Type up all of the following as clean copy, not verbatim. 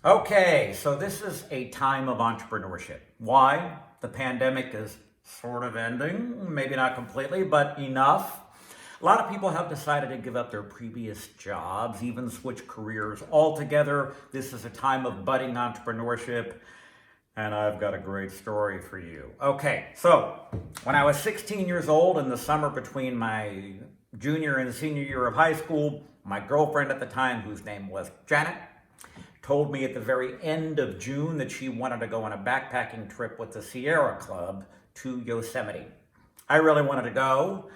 Okay, so this is a time of entrepreneurship. Why? The pandemic is sort of ending, maybe not completely, but enough. A lot of people have decided to give up their previous jobs, even switch careers altogether. This is a time of budding entrepreneurship, and I've got a great story for you. Okay, so when I was 16 years old in the summer between my junior and senior year of high school, my girlfriend at the time, whose name was Janet, told me at the very end of June that she wanted to go on a backpacking trip with the Sierra Club to Yosemite. I really wanted to go.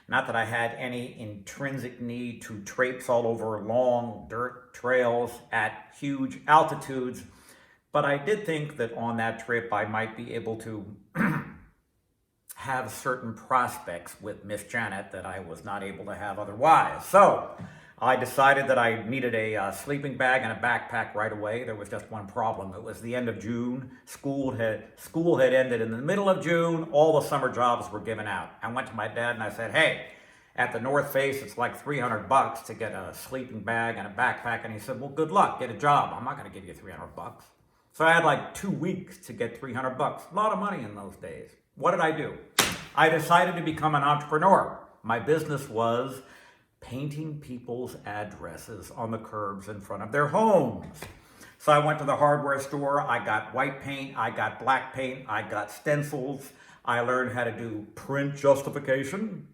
Not that I had any intrinsic need to traipse all over long dirt trails at huge altitudes, but I did think that on that trip I might be able to have certain prospects with Miss Janet that I was not able to have otherwise. So I decided that I needed a sleeping bag and a backpack right away. There was just one problem. It was the end of June. School had ended in the middle of June. All the summer jobs were given out. I went to my dad and I said, hey, at the North Face, it's like $300 to get a sleeping bag and a backpack. And he said, well, good luck, get a job. I'm not gonna give you $300. So I had like 2 weeks to get $300. A lot of money in those days. What did I do? I decided to become an entrepreneur. My business was painting people's addresses on the curbs in front of their homes. So I went to the hardware store, I got white paint, I got black paint, I got stencils, I learned how to do print justification.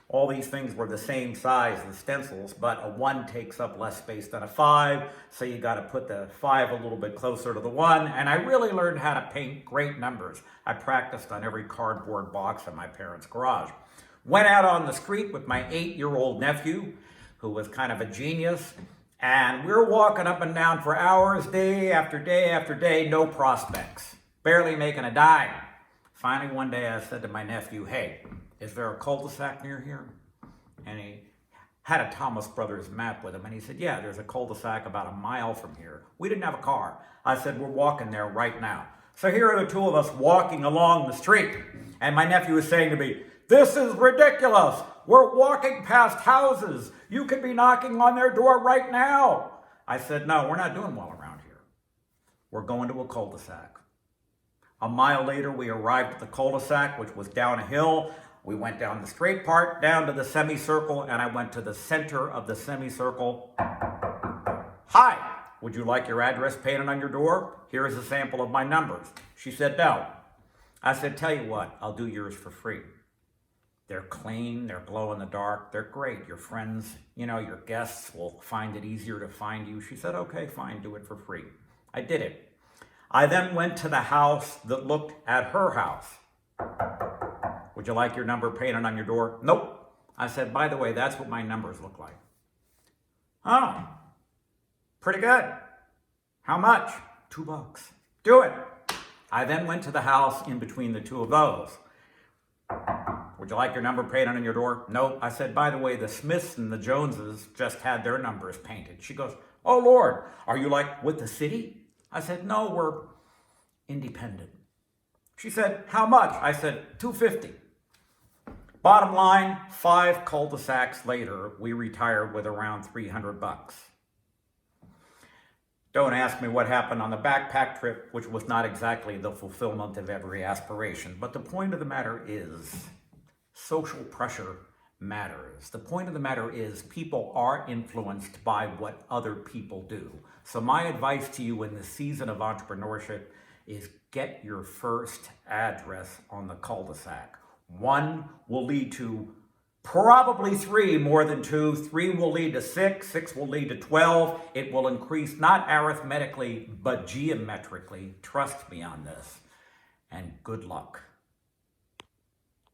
All these things were the same size as stencils, but a 1 takes up less space than a 5, so you got to put the 5 a little bit closer to the 1, and I really learned how to paint great numbers. I practiced on every cardboard box in my parents' garage. Went out on the street with my 8-year-old nephew, who was kind of a genius, and we were walking up and down for hours, day after day after day, no prospects, barely making a dime. Finally, one day I said to my nephew, hey, is there a cul-de-sac near here? And he had a Thomas Brothers map with him, and he said, yeah, there's a cul-de-sac about a mile from here. We didn't have a car. I said, we're walking there right now. So here are the two of us walking along the street, and my nephew was saying to me, this is ridiculous. We're walking past houses. You could be knocking on their door right now. I said, no, we're not doing well around here. We're going to a cul-de-sac. A mile later, we arrived at the cul-de-sac, which was down a hill. We went down the straight part, down to the semicircle, and I went to the center of the semicircle. Hi, would you like your address painted on your door? Here is a sample of my numbers. She said, no. I said, tell you what, I'll do yours for free. They're clean, they're glow in the dark, they're great. Your friends, your guests will find it easier to find you. She said, okay, fine, do it for free. I did it. I then went to the house that looked at her house. Would you like your number painted on your door? Nope. I said, by the way, that's what my numbers look like. Oh, pretty good. How much? $2. Do it. I then went to the house in between the two of those. Would you like your number painted on your door? No. I said, by the way, the Smiths and the Joneses just had their numbers painted. She goes, oh, Lord, are you like with the city? I said, no, we're independent. She said, how much? I said, $250. Bottom line, 5 cul-de-sacs later, we retired with around $300. Don't ask me what happened on the backpack trip, which was not exactly the fulfillment of every aspiration. But the point of the matter is, social pressure matters. The point of the matter is, people are influenced by what other people do. So my advice to you in the season of entrepreneurship is get your first address on the cul-de-sac. 1 will lead to probably 3 more than 2. 3 will lead to 6. 6 will lead to 12. It will increase not arithmetically, but geometrically. Trust me on this. And good luck.